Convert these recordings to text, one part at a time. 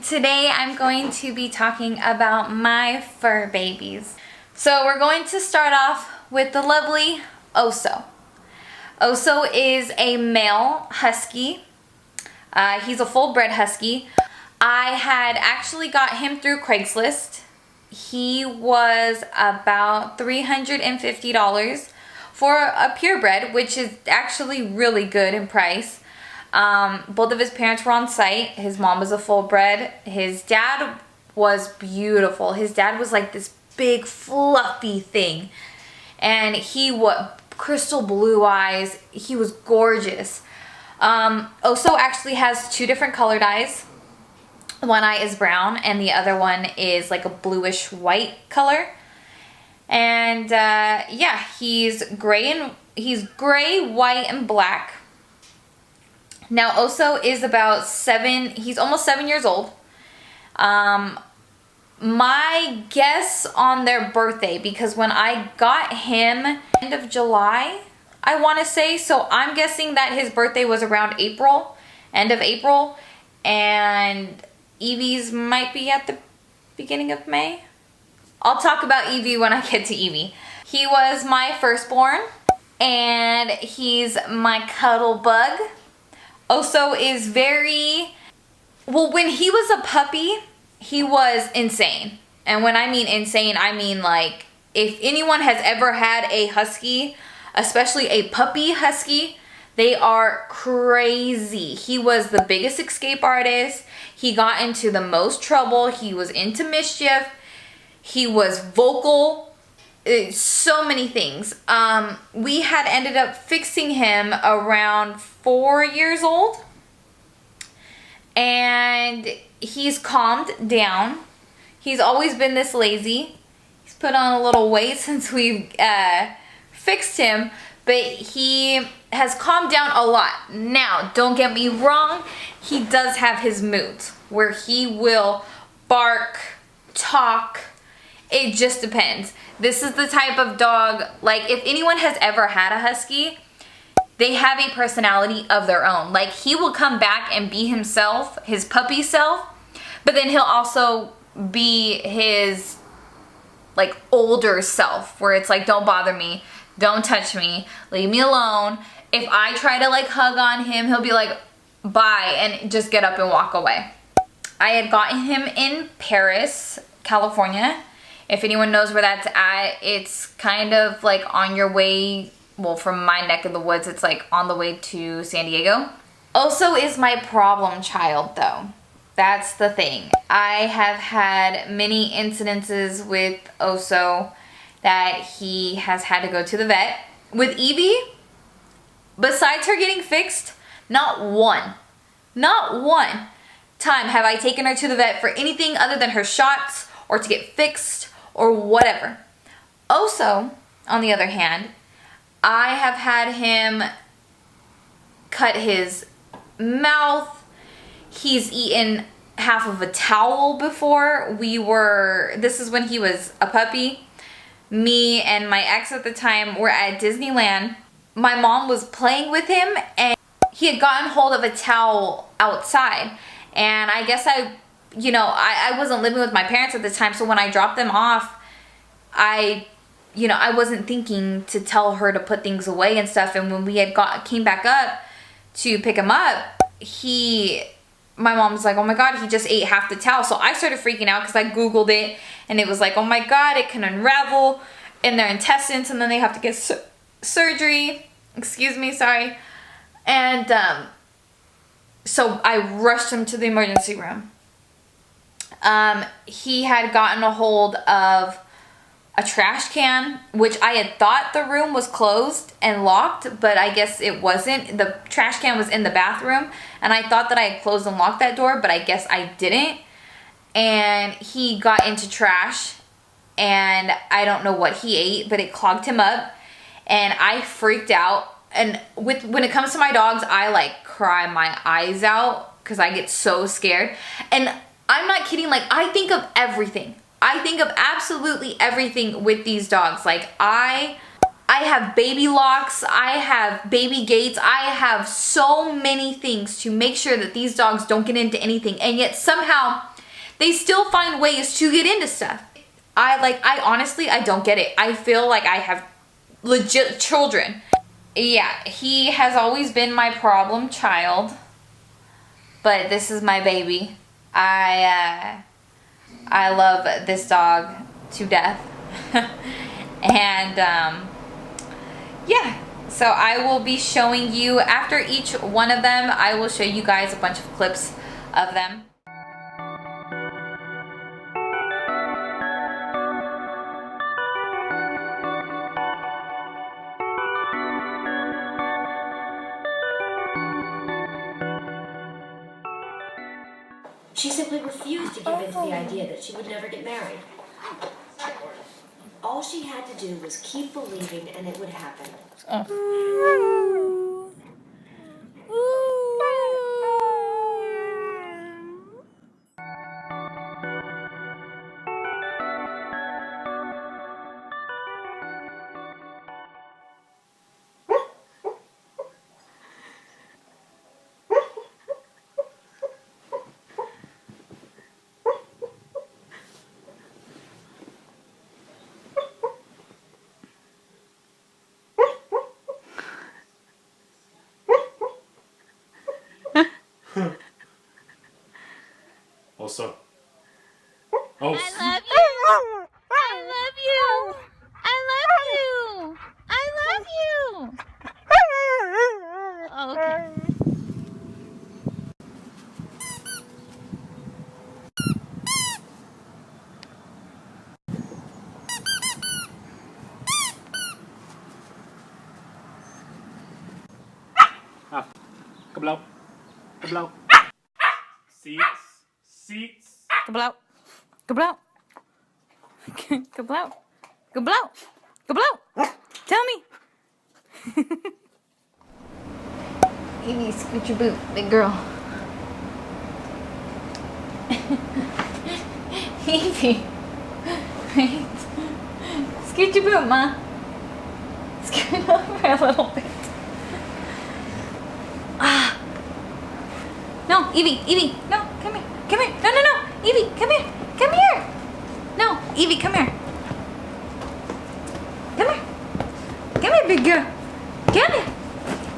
Today I'm going to be talking about my fur babies. So we're going to start off with the lovely XOXO. XOXO is a male husky. He's a full-bred husky. I had actually got him through Craigslist. He was about $350 for a purebred, which is actually really good in price. Both of his parents were on site. His mom was a full-bred. His dad was beautiful. His dad was like this big fluffy thing, and he was crystal blue eyes. He was gorgeous. XOXO actually has two different colored eyes. One eye is brown and the other one is like a bluish white color. And yeah, he's gray, white, and black. Now XOXO is about he's almost 7 years old. My guess on their birthday, because when I got him end of July, I want to say, so I'm guessing that his birthday was around April, end of April, and Evie's might be at the beginning of May. I'll talk about Evie when I get to Evie. He was my firstborn, and he's my cuddle bug. XOXO is well, when he was a puppy, he was insane. And when I mean insane, I mean like, if anyone has ever had a husky, especially a puppy husky, they are crazy. He was the biggest escape artist. He got into the most trouble. He was into mischief. He was vocal. So many things. We had ended up fixing him around 4 years old, and he's calmed down. He's always been this lazy. He's put on a little weight since we've fixed him, but he has calmed down a lot. Now, don't get me wrong, he does have his moods where he will bark, talk. It just depends. This is the type of dog, like if anyone has ever had a husky, they have a personality of their own. Like he will come back and be himself, his puppy self, but then he'll also be his like older self where it's like, don't bother me, don't touch me, leave me alone. If I try to like hug on him, he'll be like, bye, and just get up and walk away. I had gotten him in Paris, California. If anyone knows where that's at, it's kind of like on your way, well, from my neck of the woods, it's like on the way to San Diego. XOXO is my problem child though. That's the thing. I have had many incidences with XOXO that he has had to go to the vet. With Evie, besides her getting fixed, not one time have I taken her to the vet for anything other than her shots or to get fixed or whatever. XOXO, on the other hand, I have had him cut his mouth. He's eaten half of a towel before. This is when he was a puppy. Me and my ex at the time were at Disneyland. My mom was playing with him and he had gotten hold of a towel outside. And I guess I wasn't living with my parents at the time, so when I dropped them off, I wasn't thinking to tell her to put things away and stuff. And when we had came back up to pick him up, my mom was like, oh my God, he just ate half the towel. So I started freaking out because I Googled it and it was like, oh my God, it can unravel in their intestines and then they have to get surgery. Excuse me, sorry. And so I rushed him to the emergency room. He had gotten a hold of a trash can, which I had thought the room was closed and locked, but I guess it wasn't. The trash can was in the bathroom, and I thought that I had closed and locked that door, but I guess I didn't. And he got into trash, and I don't know what he ate, but it clogged him up, and I freaked out. And when it comes to my dogs, I like cry my eyes out because I get so scared. And I'm not kidding, like I think of everything. I think of absolutely everything with these dogs. Like I have baby locks, I have baby gates, I have so many things to make sure that these dogs don't get into anything. And yet somehow they still find ways to get into stuff. I honestly, I don't get it. I feel like I have legit children. Yeah, he has always been my problem child, but this is my baby. I love this dog to death. And yeah, so I will be showing you, after each one of them, I will show you guys a bunch of clips of them. She simply refused to give in to the idea that she would never get married. All she had to do was keep believing and it would happen. Also. Oh. I love you. I love you. I love you. I love you. Okay. Ah. Kablaw. Kablaw. Seats. Seats. Kablow. Kablow. Kablow. Kablow. Kablow. Tell me. Evie, scoot your boot, big girl. Evie. Wait. Scoot your boot, Ma. Scoot over a little bit. Ah. No, Evie, Evie, no, come here. Come here. No, no, no. Evie, come here. Come here. No, Evie, come here. Come here. Come here, big girl. Come here.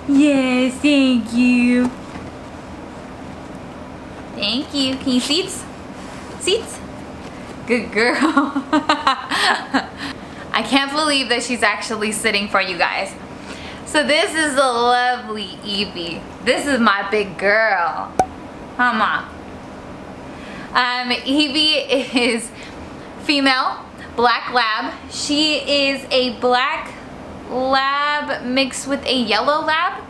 Yes, thank you. Thank you. Can you seats? Seats? Good girl. I can't believe that she's actually sitting for you guys. So this is the lovely Evie. This is my big girl. Mama. Evie is female, black lab. She is a black lab mixed with a yellow lab.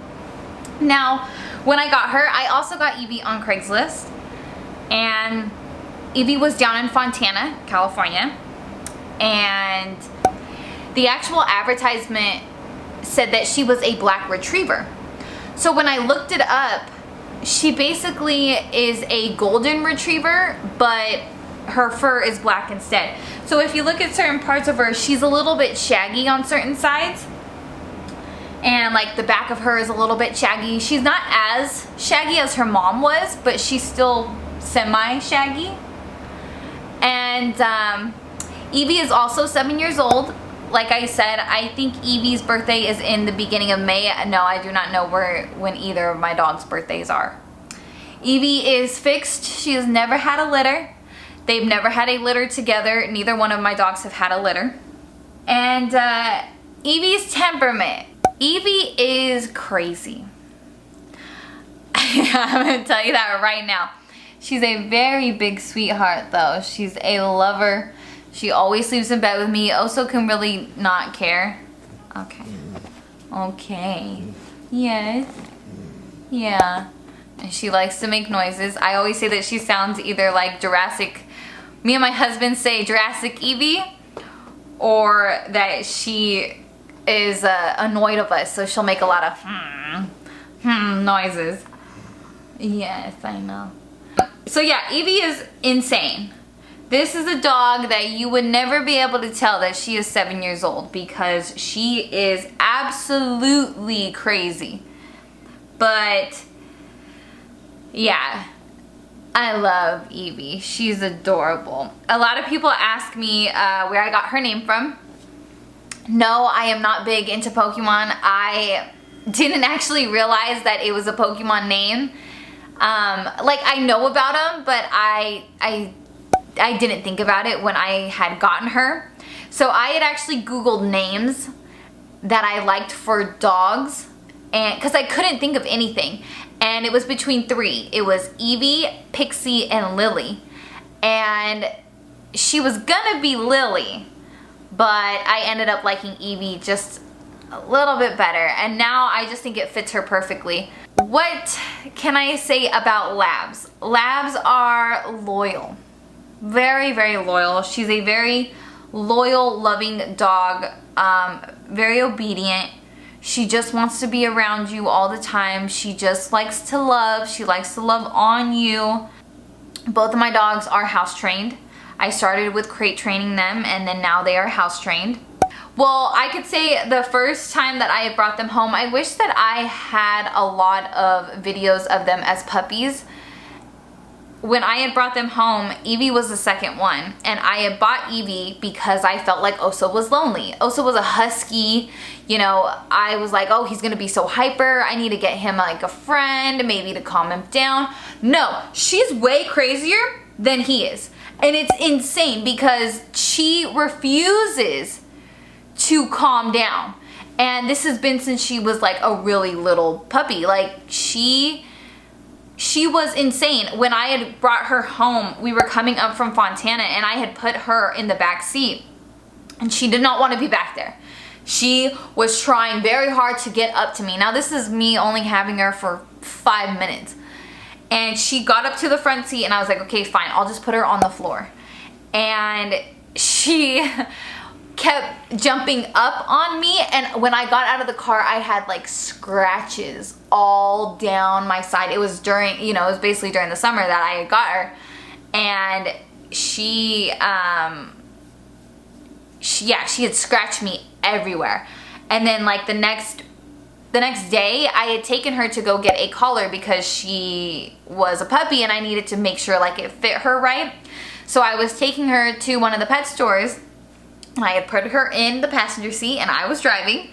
Now, when I got her, I also got Evie on Craigslist. And Evie was down in Fontana, California. And the actual advertisement said that she was a black retriever. So when I looked it up, she basically is a golden retriever, but her fur is black instead. So if you look at certain parts of her, she's a little bit shaggy on certain sides. And like the back of her is a little bit shaggy. She's not as shaggy as her mom was, but she's still semi-shaggy. And Evie is also 7 years old. Like I said, I think Evie's birthday is in the beginning of May. No, I do not know when either of my dogs' birthdays are. Evie is fixed. She has never had a litter. They've never had a litter together. Neither one of my dogs have had a litter. And Evie's temperament. Evie is crazy. I'm going to tell you that right now. She's a very big sweetheart though. She's a lover. She always sleeps in bed with me. Also can really not care. Okay. Okay. Yes. Yeah. And she likes to make noises. I always say that she sounds either like Jurassic. Me and my husband say Jurassic Evie. Or that she is annoyed of us. So she'll make a lot of noises. Yes, I know. So yeah, Evie is insane. This is a dog that you would never be able to tell that she is 7 years old because she is absolutely crazy. But yeah, I love Evie. She's adorable. A lot of people ask me where I got her name from. No, I am not big into Pokemon. I didn't actually realize that it was a Pokemon name. Like, I know about them, but I didn't think about it when I had gotten her. So I had actually Googled names that I liked for dogs, and because I couldn't think of anything. And it was between 3. It was Evie, Pixie, and Lily. And she was gonna be Lily, but I ended up liking Evie just a little bit better. And now I just think it fits her perfectly. What can I say about Labs? Labs are loyal. Very, very loyal. She's a very loyal, loving dog. Very obedient. She just wants to be around you all the time. She just likes to love. She likes to love on you. Both of my dogs are house trained. I started with crate training them, and then now they are house trained. Well, I could say the first time that I brought them home, I wish that I had a lot of videos of them as puppies. When I had brought them home, Evie was the second one, and I had bought Evie because I felt like Oso was lonely. Oso was a husky, you know. I was like, oh, he's gonna be so hyper. I need to get him like a friend, maybe to calm him down. No, she's way crazier than he is, and it's insane because she refuses to calm down. And this has been since she was like a really little puppy. Like, she was insane. When I had brought her home, we were coming up from Fontana, and I had put her in the back seat, and she did not want to be back there. She was trying very hard to get up to me. Now, this is me only having her for 5 minutes. And she got up to the front seat, and I was like, okay, fine, I'll just put her on the floor. And she kept jumping up on me, and when I got out of the car, I had like scratches all down my side. It was during, you know, it was basically during the summer that I got her, and she had scratched me everywhere. And then like the next day, I had taken her to go get a collar because she was a puppy, and I needed to make sure like it fit her right. So I was taking her to one of the pet stores. I had put her in the passenger seat, and I was driving,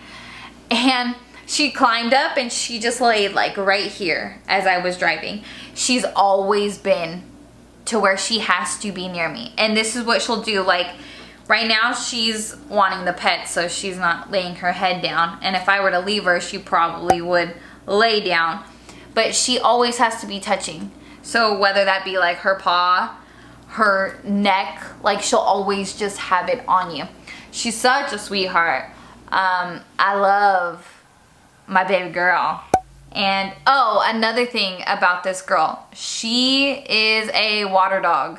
and she climbed up, and she just laid like right here as I was driving. She's always been to where she has to be near me, and this is what she'll do. Like right now, she's wanting the pet, so she's not laying her head down, and if I were to leave her, she probably would lay down, but she always has to be touching. So whether that be like her paw, her neck, like she'll always just have it on you. She's such a sweetheart. I love my baby girl. And oh, another thing about this girl, she is a water dog.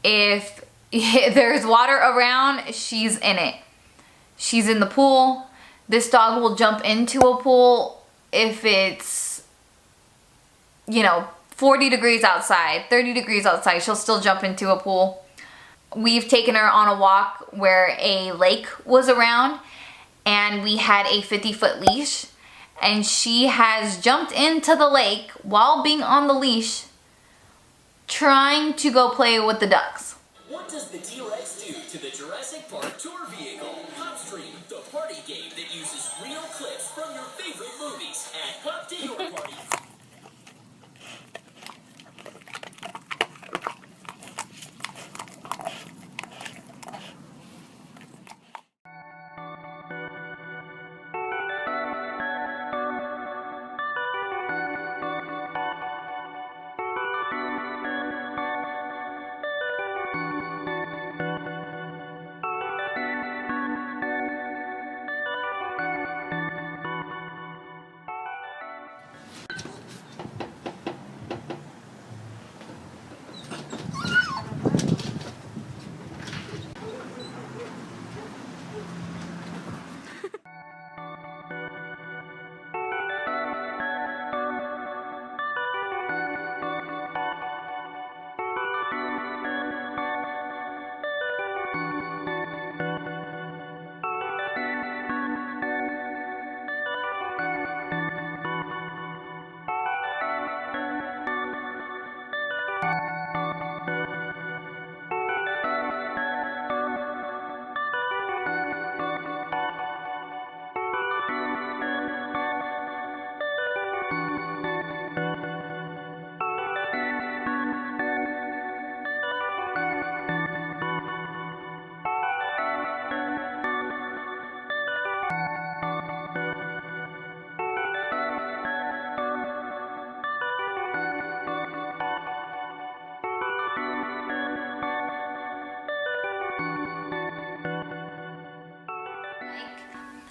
If there's water around, she's in it. She's in the pool. This dog will jump into a pool if it's, you know, 40 degrees outside, 30 degrees outside, she'll still jump into a pool. We've taken her on a walk where a lake was around, and we had a 50-foot leash, and she has jumped into the lake while being on the leash, trying to go play with the ducks. What does the T-Rex do to the Jurassic Park tour vehicle? Popstream, the party game that uses real clips from your favorite movies. Add Pop to your party.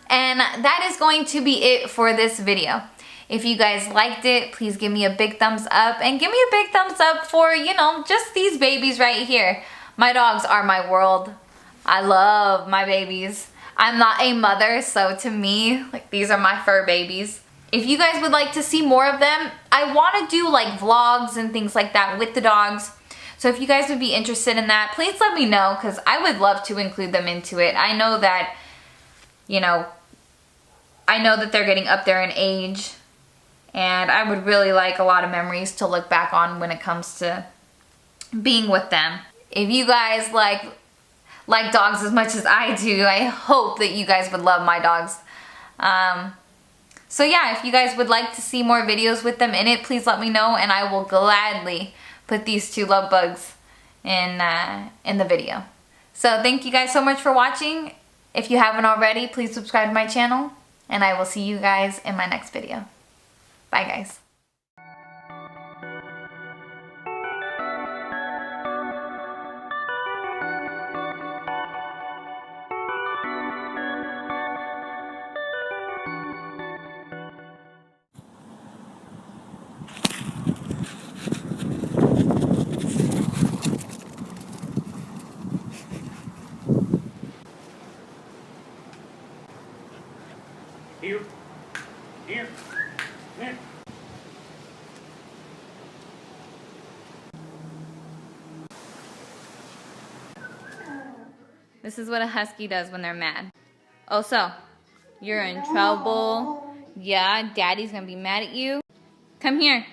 And that is going to be it for this video. If you guys liked it, please give me a big thumbs up, and give me a big thumbs up for, you know, just these babies right here. My dogs are my world. I love my babies. I'm not a mother, so to me, like, these are my fur babies. If you guys would like to see more of them, I want to do like vlogs and things like that with the dogs. So if you guys would be interested in that, please let me know, because I would love to include them into it. I know that, you know, they're getting up there in age, and I would really like a lot of memories to look back on when it comes to being with them. If you guys like dogs as much as I do, I hope that you guys would love my dogs. So yeah, if you guys would like to see more videos with them in it, please let me know, and I will gladly put these two love bugs in the video. So thank you guys so much for watching. If you haven't already, please subscribe to my channel, and I will see you guys in my next video. Bye guys. Here. Here. Here. This is what a husky does when they're mad. Oh, so you're in trouble. Yeah, daddy's gonna be mad at you. Come here.